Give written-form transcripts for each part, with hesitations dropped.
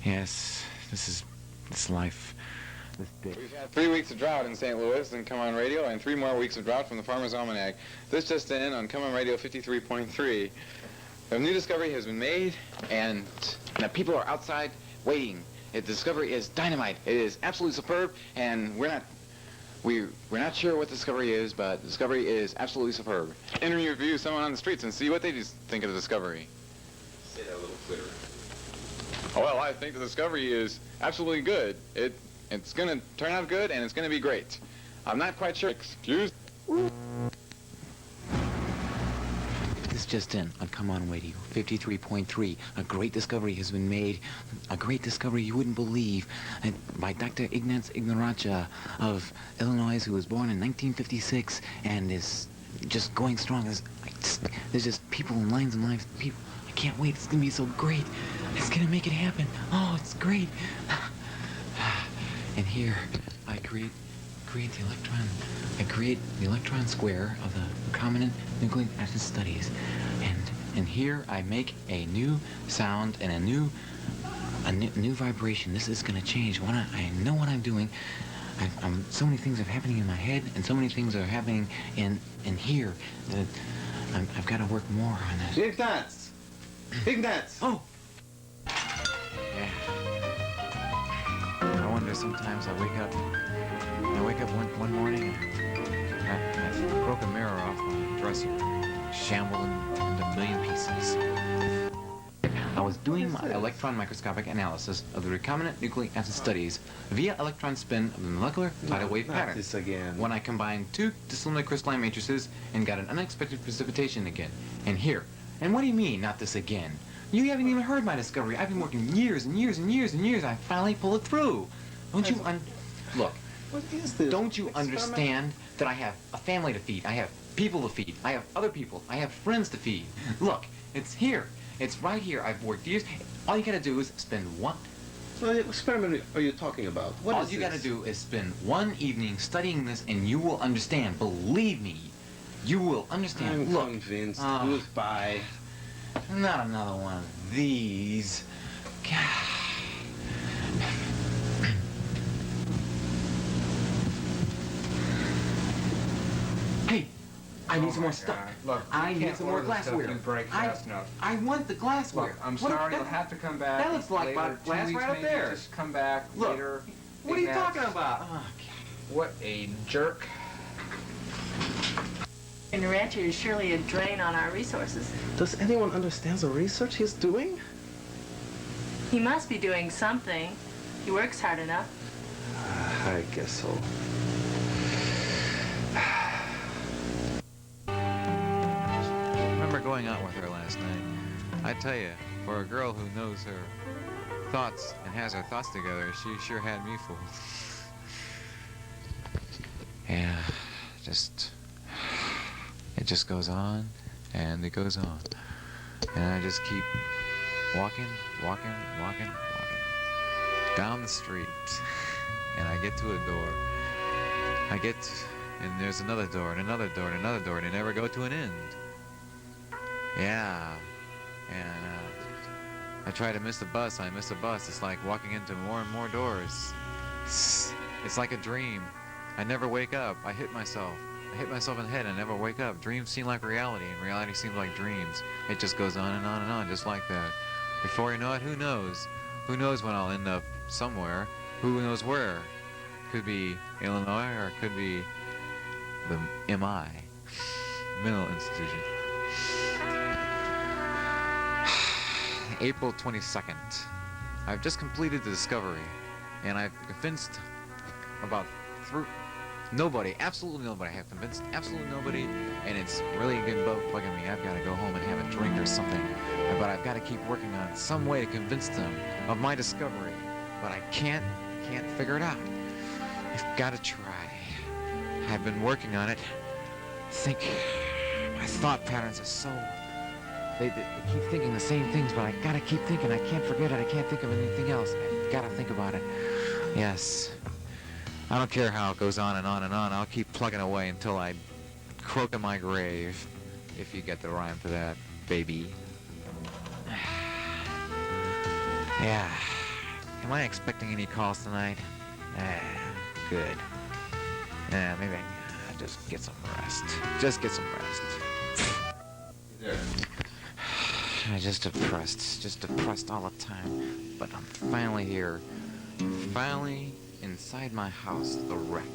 Yes, this life. This day. We've had 3 weeks of drought in St. Louis and Come On Radio, and 3 more weeks of drought from the Farmer's Almanac. This just in on Come On Radio 53.3. A new discovery has been made, and the people are outside waiting. The discovery is dynamite. It is absolutely superb, and we're not sure what the discovery is, but the discovery is absolutely superb. Interview someone on the streets and see what they just think of the discovery. Say that a little clearer. Oh, well, I think the discovery is absolutely good. It's going to turn out good, and it's going to be great. I'm not quite sure. Excuse? This just in on Come On Radio 53.3. A great discovery has been made. A great discovery you wouldn't believe, by Docta Ignorantia of Illinois, who was born in 1956 and is just going strong. There's just people and lines and lines of people. I can't wait. It's going to be so great. It's going to make it happen. Oh, it's great. And here, I create the electron. I create the electron square of the recombinant nucleic acid studies, and here I make a new sound and a new vibration. This is going to change. I know what I'm doing. So many things are happening in my head, and so many things are happening in here that I've got to work more on it. Ignatz! Oh. Yeah. I wonder sometimes I wake up one morning and I broke a mirror off my dresser, shambled into a million pieces. I was doing my electron microscopic analysis of the recombinant nucleic acid studies via electron spin of the molecular tidal wave pattern. This again. When I combined 2 dissimilar crystalline matrices and got an unexpected precipitation again. And here. And what do you mean, not this again? You haven't even heard my discovery. I've been working years and years and years and years. I finally pull it through. Don't you look? What is this? Don't you understand that I have a family to feed? I have people to feed. I have other people. I have friends to feed. Look, it's here. It's right here. I've worked years. All you gotta do is spend one. What experiment are you talking about? All you gotta do is spend one evening studying this, and you will understand. Believe me, you will understand. I'm Look, convinced. Goodbye. Not another one of these. God. Hey, I need some more stuff. Look, I need some more glassware. I want the glassware. Look, I'm sorry, you'll have to come back. That looks like later. glass 2 weeks right up maybe. there. Just come back Look, later. What are you Ignatz. talking about? Oh, What a jerk. Ignorantia is surely a drain on our resources. Does anyone understand the research he's doing? He must be doing something. He works hard enough. I guess so. I remember going out with her last night. I tell you, for a girl who knows her thoughts and has her thoughts together, she sure had me fooled. Yeah, it just goes on, and it goes on. And I just keep walking down the street, and I get to a door. And there's another door, and another door, and another door, and they never go to an end. Yeah, and I try to miss the bus. I miss the bus. It's like walking into more and more doors. It's like a dream. I never wake up. I hit myself in the head. I never wake up. Dreams seem like reality, and reality seems like dreams. It just goes on and on and on, just like that. Before you know it, who knows? Who knows when I'll end up somewhere? Who knows where? Could be Illinois, or it could be the MI, mental institution. April 22nd. I've just completed the discovery, and I've convinced nobody, absolutely nobody. I have convinced absolutely nobody, and it's really getting bugging me. I've got to go home and have a drink or something, but I've got to keep working on some way to convince them of my discovery, but I can't figure it out. I've got to try. I've been working on it. My thought patterns are so... They keep thinking the same things, but I gotta keep thinking. I can't forget it. I can't think of anything else. I've gotta think about it. Yes. I don't care how it goes on and on and on. I'll keep plugging away until I croak in my grave. If you get the rhyme for that, baby. Yeah. Am I expecting any calls tonight? Good. Maybe I can just get some rest. Just get some rest. I'm just depressed all the time. But I'm finally here. Finally inside my house, the wreck.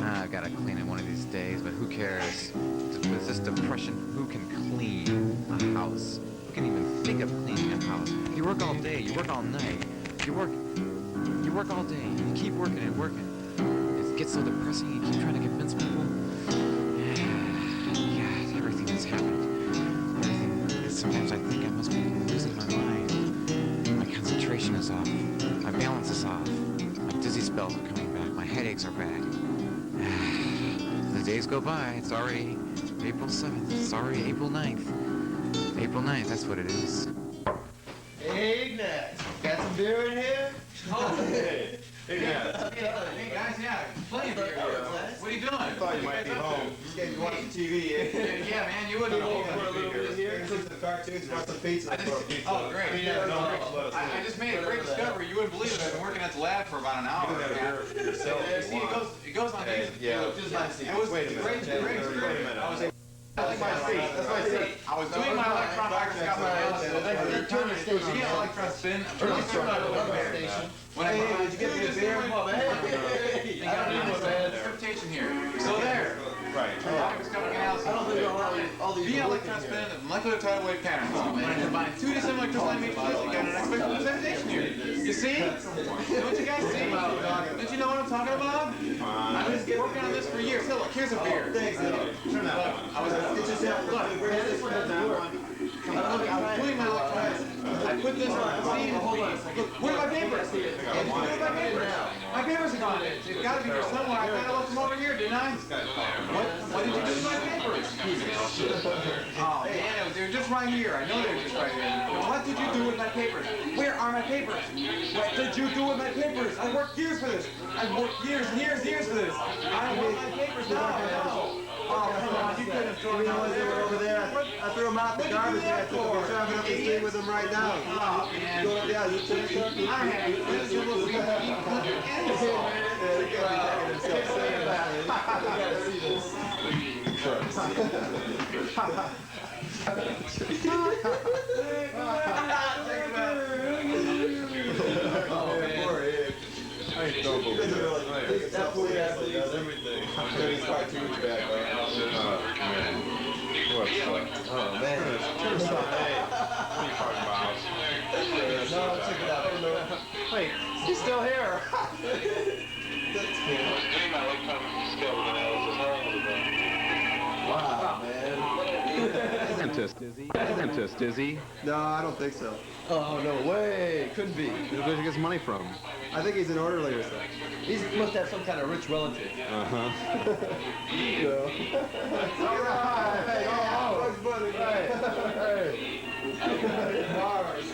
I've got to clean it one of these days, but who cares? With this depression, who can clean a house? Who can even think of cleaning a house? You work all day, you work all night. You work all day. You keep working and working. It gets so depressing. You keep trying to convince people. Yeah, everything that's happened. Everything. Sometimes I think I must be losing my mind. My concentration is off. My balance is off. My dizzy spells are coming back. My headaches are back. The days go by. It's already April 7th. It's already April 9th. April 9th, that's what it is. Hey, Ignat, got some beer in here? Oh, hey. Hey, yeah. Hey guys, yeah, plenty of beer here. What are you doing? I thought you might be home. Just getting to watch TV. Yeah, man, you wouldn't Over know. for a little bit here. Listen to the cartoons, watch some pizza. Oh, great. I just made a great discovery. You wouldn't believe it. I've been working at the lab for about an hour. You see, it goes on these. Yeah. Just my seat. It was Wait a minute. great experience. That's my seat. That's my seat. I was doing my electron microscopic analysis. Turn the station. See how electrons spin? Turn the station. When I Hey, did you get me a beer? Come on, man. Hey, You got an interpretation here. So there. Right. Microscopic analysis. I don't think all these The are electron working spin here. of molecular tidal wave patterns. When I combine two dissimilar crystalline matrices, you get an expected representation here. You see? Don't you guys see? Don't you know what I'm talking about? I've been working on this for years. Hey, look, here's a beer. Thanks, Turn that one. I was This one doesn't work. I was doing my electrons. I put this on. See? Look, where are my papers? Where are my papers? My papers are gone. They've got to be here somewhere. I kind of left them over here, didn't I? What did you do with my papers? Oh man, they were just right here. I know they were just right here. What did you do with my papers? Where are my papers? What did you do with my papers? I worked years for this. I worked years and years and years for this. I want my papers now. No. Oh, come on, you couldn't have thrown them out there. Over there. I threw them out the garbage can. I took them. I'm driving up the street with them right now. Oh man. Yeah, you took it. I don't have any principles. We Oh man. No, check it out. Wait, he's still here. Wow, man. Dentist, is he? No, I don't think so. Oh, no way. Couldn't be. Where does he get his money from? I think he's an orderly or something. He must have some kind of rich relative. Uh-huh. All right. Hey, Bugs Bunny. Hey. Mars.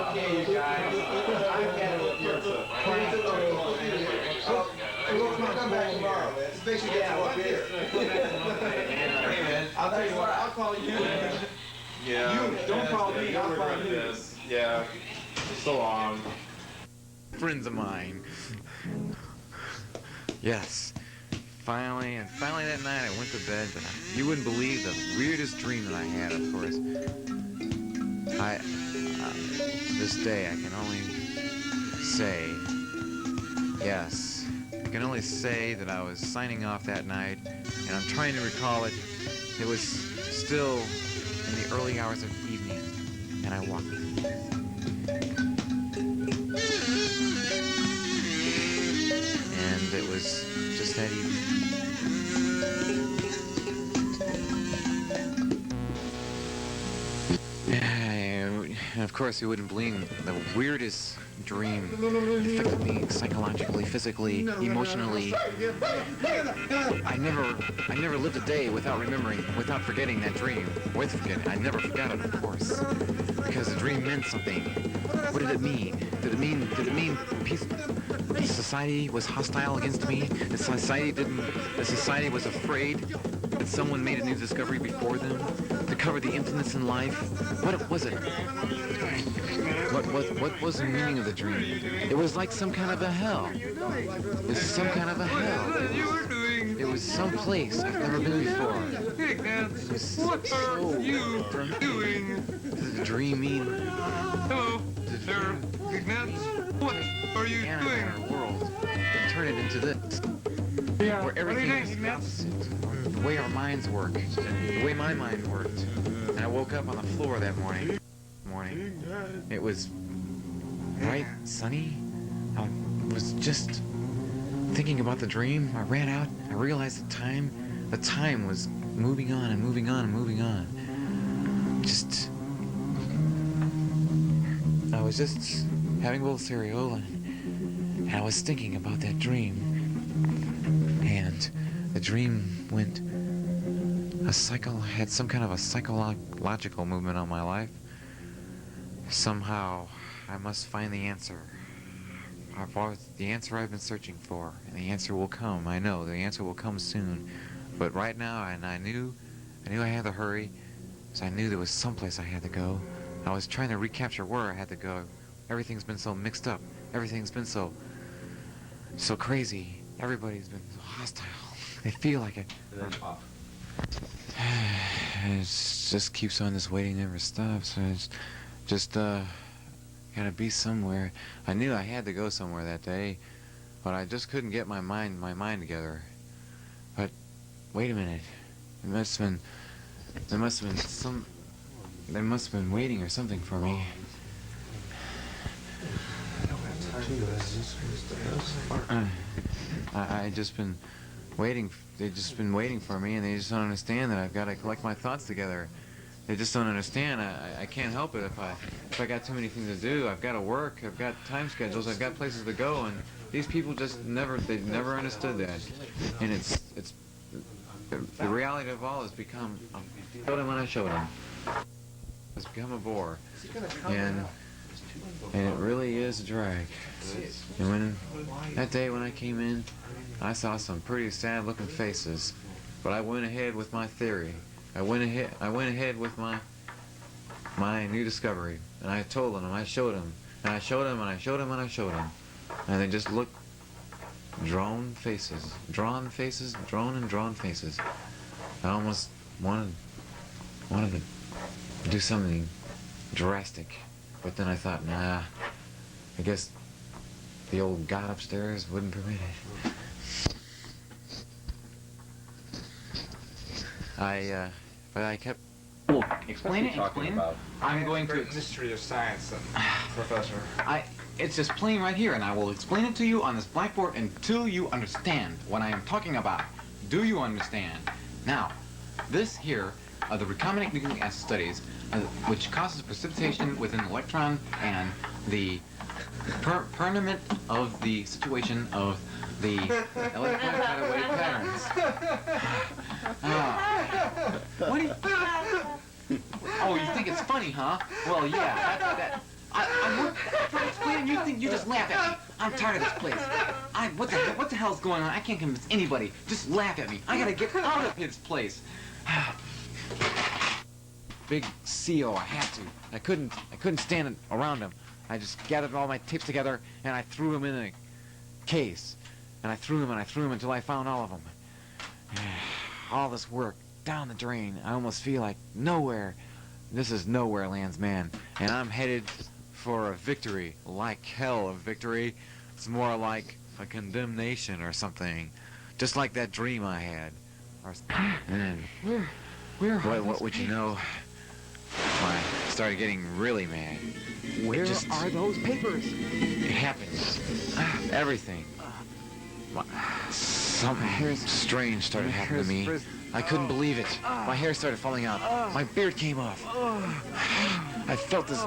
Okay, you guys. I can't look here. We'll come back tomorrow, man. Just make sure you get to walk here. Hey, man. I'll tell you what. I'll call you. Yeah. You don't call me. I'll call you. Yeah. So long. friends of mine. Yes. Finally that night I went to bed, but you wouldn't believe the weirdest dream that I had, of course. To this day, I can only say, yes, I can only say that I was signing off that night, and I'm trying to recall it. It was still in the early hours of evening, and I walked. And it was just that evening. And of course, you wouldn't believe the weirdest dream affected me psychologically, physically, emotionally. I never lived a day without forgetting that dream. I never forgot it, of course, because the dream meant something. What did it mean? Did it mean peace? The society was hostile against me. The society was afraid. The that someone made a new discovery before them to cover the emptiness in life? What was it? What was the meaning of the dream? It was like some kind of a hell. It was some kind of a hell. It was some place I've never been before. What are you doing? Does the dream mean Hello, there, Ignatz. What are you Anna doing? and our world and turn it into this? Where everything is opposite. The way our minds work. The way my mind worked. And I woke up on the floor that morning. It was bright, sunny. I was just thinking about the dream. I ran out. I realized the time was moving on and moving on and moving on. I was just having a little cereal and I was thinking about that dream. And the dream had some kind of a psychological movement on my life. Somehow, I must find the answer. The answer I've been searching for, and the answer will come. I know the answer will come soon, but right now, and I knew I had to hurry, because I knew there was someplace I had to go. I was trying to recapture where I had to go. Everything's been so mixed up. Everything's been so crazy. Everybody's been so hostile. They feel like it. And then off. It just keeps on this waiting, never stops. It's just gotta be somewhere. I knew I had to go somewhere that day, but I just couldn't get my mind together. But wait a minute, they must have been waiting or something for me. I just been waiting. They've just been waiting for me, and they just don't understand that I've got to collect my thoughts together. They just don't understand. I can't help it if I got too many things to do. I've got to work. I've got time schedules. I've got places to go, and these people just never understood that. And it's the reality of all has become. I showed them when I showed them. It's become a bore, and it really is a drag. And that day when I came in, I saw some pretty sad-looking faces, but I went ahead with my theory. I went ahead with my new discovery, and I told them, I showed them, and I showed them, and I showed them, and I showed them, and they just looked drawn faces, drawn faces. I almost wanted to do something drastic, but then I thought, nah, I guess the old God upstairs wouldn't permit it. But I kept. Explain it. I'm going to. Mystery of science, Professor. It's just plain right here, and I will explain it to you on this blackboard until you understand what I am talking about. Do you understand? Now, this here are the recombinant nucleic acid studies, which causes precipitation within the electron and the permanent of the situation of the electron cutaway patterns. What do you? Oh, you think it's funny, huh? Well, yeah. I'm trying to explain, and you just laugh at me. I'm tired of this place. What the hell's going on? I can't convince anybody. Just laugh at me. I gotta get out of this place. Big CO, I had to. I couldn't stand around him. I just gathered all my tapes together and I threw them in a case. And I threw them until I found all of them. All this work down the drain. I almost feel like nowhere. This is nowhere lands, man. And I'm headed for a victory. Like hell, a victory. It's more like a condemnation or something. Just like that dream I had. And then, what would you know? I started getting really mad. Where are those papers? It happened. Everything. Something strange started happening to me. I couldn't believe it. My hair started falling out. My beard came off. I felt this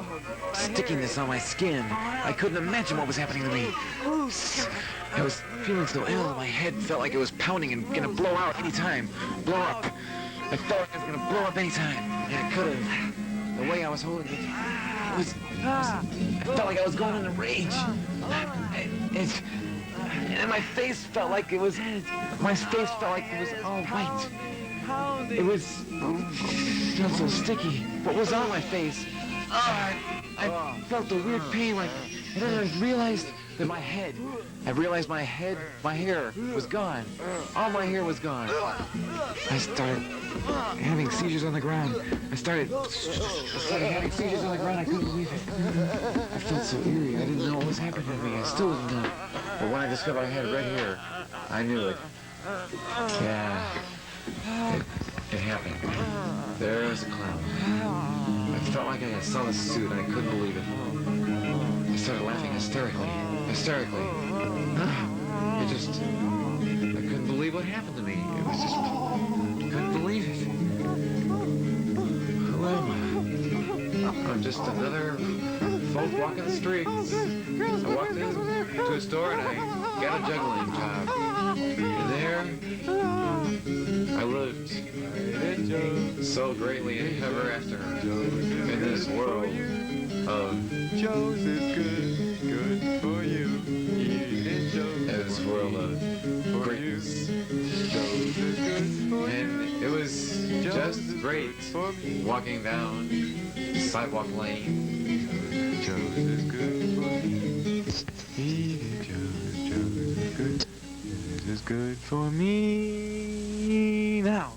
stickiness on my skin. I couldn't imagine what was happening to me. I was feeling so ill. My head felt like it was pounding and gonna blow out any time. Blow up. I felt like it was gonna blow up any time. And it could have. The way I was holding it, I felt like I was going into rage. And my face felt like it was all white. It was felt so sticky. What was on my face? I felt a weird pain, like, and then I realized that my hair was gone. All my hair was gone. I started having seizures on the ground. I started having seizures on the ground. I couldn't believe it. I felt so eerie. I didn't know what was happening to me. I still didn't know. But when I discovered I had red hair, I knew it. Yeah. It happened. There was a clown. I felt like I saw the suit and I couldn't believe it. I started laughing hysterically. I couldn't believe what happened to me. It was just, I couldn't believe it. Who am I? I'm just another folk walking the streets. I walked into a store and I got a juggling job. And there, I lived so greatly ever after in this world of Joe's is good for you. Eating Joe's. in this world of greatness. Joe's is good for you. And it was just great For me. walking down sidewalk lane. Joe's is good for me. Eating Joe's is good. Joe's is good for me. Now.